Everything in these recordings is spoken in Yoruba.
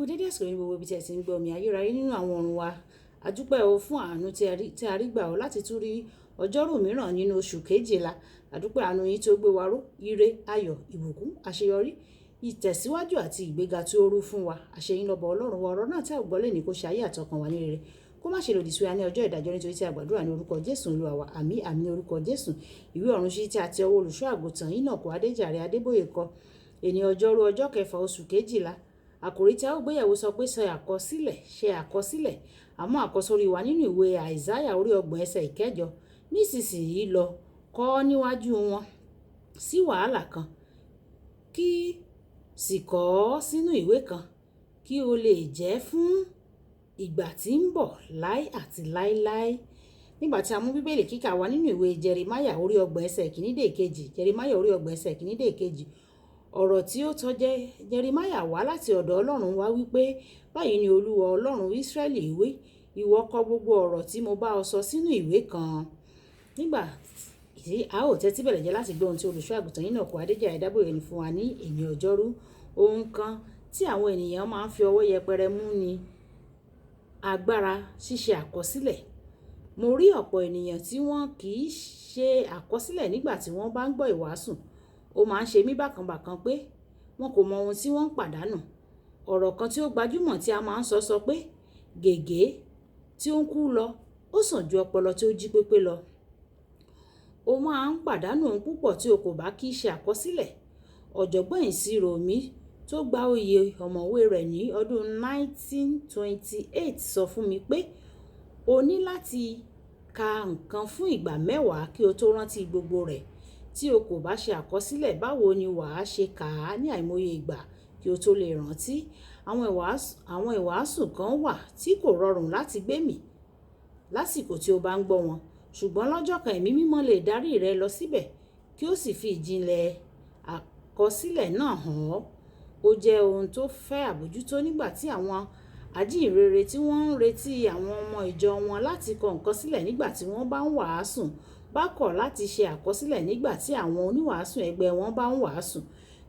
kú dédé àsìkò ní gbogbo ibi tí ẹ ti ń gbọ́ mi ayérayé nínú àwọn ọ̀run wa. A dúpẹ́ o fún àánú tí a rí gbà o láti tún rí ọjọ́rú mìíràn nínú oṣù kejìlá. A dúpẹ́ àánú yín tí ó gbé wa ró, ire, ayọ̀, ìbùkún, àṣeyọrí, ìtẹ̀síwájú àti ìgbéga tí ó rú fún wa. Àṣeyín lọ́ba Ọlọ́run wa, ọ̀rọ̀ náà tí a gbọ́ lè ní kó ṣe ayé àtọkàn wa ní rere. Kó má ṣe lòdì sí wa ní ọjọ́ ìdájọ́, nítorí tí a gbàdúrà ní orúkọ Jésù Olúwa wa. Àmín àmín ní orúkọ Jésù. Ìwé ọ̀run ṣí tí a ti ọwọ́ olùṣọ́ àgùntàn Enoch Adeboye kọ. Èní ọjọ́rú ọjọ́ kẹfà oṣù kejìlá. Àkòrí tí a ó gbéyẹ̀wò sọ pé ṣe àkọsílẹ̀. Àmọ́ àkọsórí wa nínú ìwé Àìsáyà orí 30 ẹsẹ̀ 9. Nísinsìnyí lọ kọ níwájú wọn sí wàhálà kan, kí sì kọ ọ́ sínú ìwé kan, kí ó lè jẹ́ fún ìgbà tí ń bọ̀ láé àti láéláé. Nígbà tí a mú bíbélì kíkà wa nínú ìwé Jeremáyà orí 30 ẹsẹ̀ 1-2, Jeremáyà orí 30 ẹsẹ̀ 1-2, ọ̀rọ̀ tí ó tọ́ jẹ́ Jeremáyà wá láti ọ̀dọ̀ Ọlọ́run wá wípé, báyìí ni Olúwa Ọlọ́run Ísírẹ́lì wí, ìwọ kọ gbogbo ọ̀rọ̀ tí mo bá ọ sọ sínú ìwé kan. Nígbà tí a ó tẹ́tí bẹ̀rẹ̀ jẹ́ láti gbọ́ ohun tí olùṣọ́ àgùntàn Enoch Adeboye ní fún wa ní èní ọjọ́rú. Ohun kan tí àwọn ènìyàn máa ń fi ọwọ́ yẹpẹrẹ mú ni agbára ṣíṣe àkọsílẹ̀. Mo rí ọ̀pọ̀ ènìyàn tí wọ́n kì í ṣe àkọsílẹ̀ nígbà tí wọ́n bá ń gbọ́ ìwàásù. Ó máa ń ṣe mí bákan pé wọn kò mọ ohun tí wọ́n ń pàdánù. Ọ̀rọ̀ kan tí ó gbajúmọ̀ tí a máa ń sọ pé gègé tí ó ń kú lọ ó sàn ju ọpọlọ tí ó jí pépé lọ. O máa ń pàdánù ohun púpọ̀ tí o kò bá kí ṣe àkọsílẹ̀. Ọ̀jọ̀gbọ́n ìṣirò mi tó gba oyè ọ̀mọ̀wé rẹ̀ ní ọdún 1928 sọ fún mi pé o ní láti ka nǹkan fún ìgbà 10 kí o tó rántí gbogbo rẹ̀. Tí o kò bá ṣe àkọsílẹ̀, báwo ni wàá ṣe kà á ní àìmọye ìgbà kí o tó lè rántí? Àwọn ìwàásù kan wà tí kò rọrùn láti gbé mì lásìkò tí o bá ń gbọ́ wọn, ṣùgbọ́n lọ́jọ́ kan ẹ̀mí mímọ́ lè darí rẹ lọ síbẹ̀ kí ó sì fi ìjìnlẹ̀ àkọsílẹ̀ náà hàn ọ́. Ó jẹ́ ohun tó fẹ́ àbójútó nígbà tí àwọn ajíhìnrere tí wọ́n ń retí àwọn ọmọ ìjọ wọn láti kọ nǹkan sílẹ̀ nígbà tí wọ́n bá ń wàásù bá kọ̀ láti ṣe àkọsílẹ̀ nígbà tí àwọn oníwàásù ẹgbẹ́ wọn bá ń wàásù.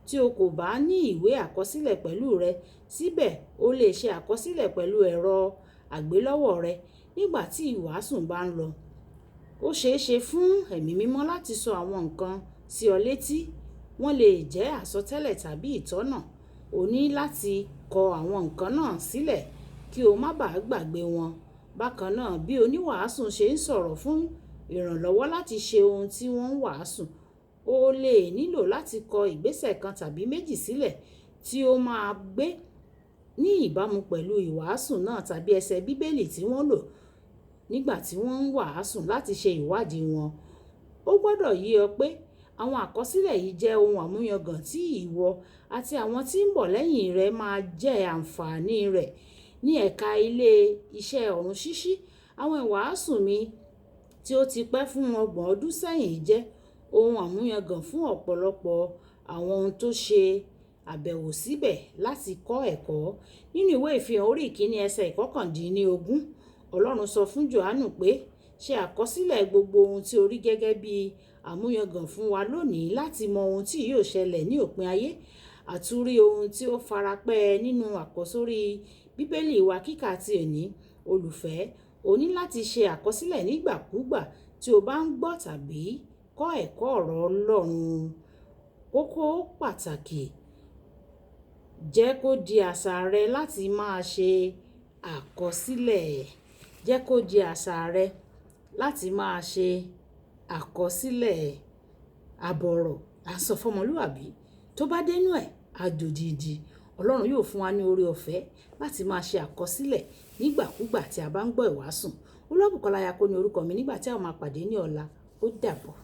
Tí o kò bá ní ìwé àkọsílẹ̀ pẹ̀lú rẹ, síbẹ̀ o lè ṣe àkọsílẹ̀ pẹ̀lú ẹ̀rọ àgbélọ́wọ́ rẹ nígbà tí ìwàásù bá ń lọ. Ó ṣeé ṣe fún ẹ̀mí mímọ́ láti sọ àwọn nǹkan sí ọ létí. Wọ́n lè jẹ́ àsọtẹ́lẹ̀ tàbí ìtọ́nà. O ní láti kọ àwọn nǹkan náà sílẹ̀ kí o má bàa gbàgbé wọn. Bákan náà, bí oníwàásù ṣe ń sọ̀rọ̀ fún ìrànlọ́wọ́ láti ṣe ohun tí wọ́n ń wàásù, o lè nílò láti kọ ìgbésẹ̀ kan tàbí méjì sílẹ̀ tí ó máa gbé ní ìbámu pẹ̀lú ìwàásù náà tàbí ẹsẹ̀ bíbélì tí wọ́n lò nígbà tí wọ́n ń wàásù láti ṣe ìwádìí wọn. Ó gbọ́dọ̀ yé ọ pé àwọn àkọsílẹ̀ yìí jẹ́ ohun àmúyangàn tí ìwọ àti àwọn tí ń bọ̀ lẹ́yìn rẹ máa jẹ àǹfààní rẹ̀. Ní ẹ̀ka ilé iṣẹ́ ọ̀run ṣíṣí, àwọn ìwàásù mi tí ó ti pẹ́ fún 30 ọdún sẹ́yìn jẹ́ ohun àmúyangàn fún ọ̀pọ̀lọpọ̀ àwọn ohun tó ṣe àbẹ̀wò síbẹ̀ láti kọ́ ẹ̀kọ́. Nínú ìwé ìfihàn orí 1 ẹsẹ̀ 19, Ọlọ́run sọ fún Jòhánù pé ṣe àkọsílẹ̀ gbogbo ohun tí o rí gẹ́gẹ́ bí àmúyangàn fún wa lónìí láti mọ ohun tí yóò ṣẹlẹ̀ ní òpin ayé. Àtúrí ohun tí ó farapẹ́ nínú àkọsórí bíbélì wa kíkà ti òní. Olùfẹ́, o ní láti ṣe àkọsílẹ̀ nígbàkúgbà tí o bá ń gbọ́ tàbí kọ́ ẹ̀kọ́ ọ̀rọ̀ Ọlọ́run. Kókó pàtàkì: jẹ́ kó di àṣà rẹ láti máa ṣe àkọsílẹ̀. Jẹ́ kó di àṣà rẹ láti máa ṣe àkọsílẹ̀. Àbọ̀rọ̀ à ń sọ fọ́mọlúwàbí, tó bá dénú ẹ̀ àjòjìjì. Ọlọ́run yóò fún wa ní oore ọ̀fẹ́ láti máa ṣe àkọsílẹ̀ nígbàkúgbà tí a bá ń gbọ́ ìwàásù. Olúwabùkọ́lá Ayako ní orúkọ mi. Nígbà tí a máa pàdé ní ọ̀la, ó dàbọ̀.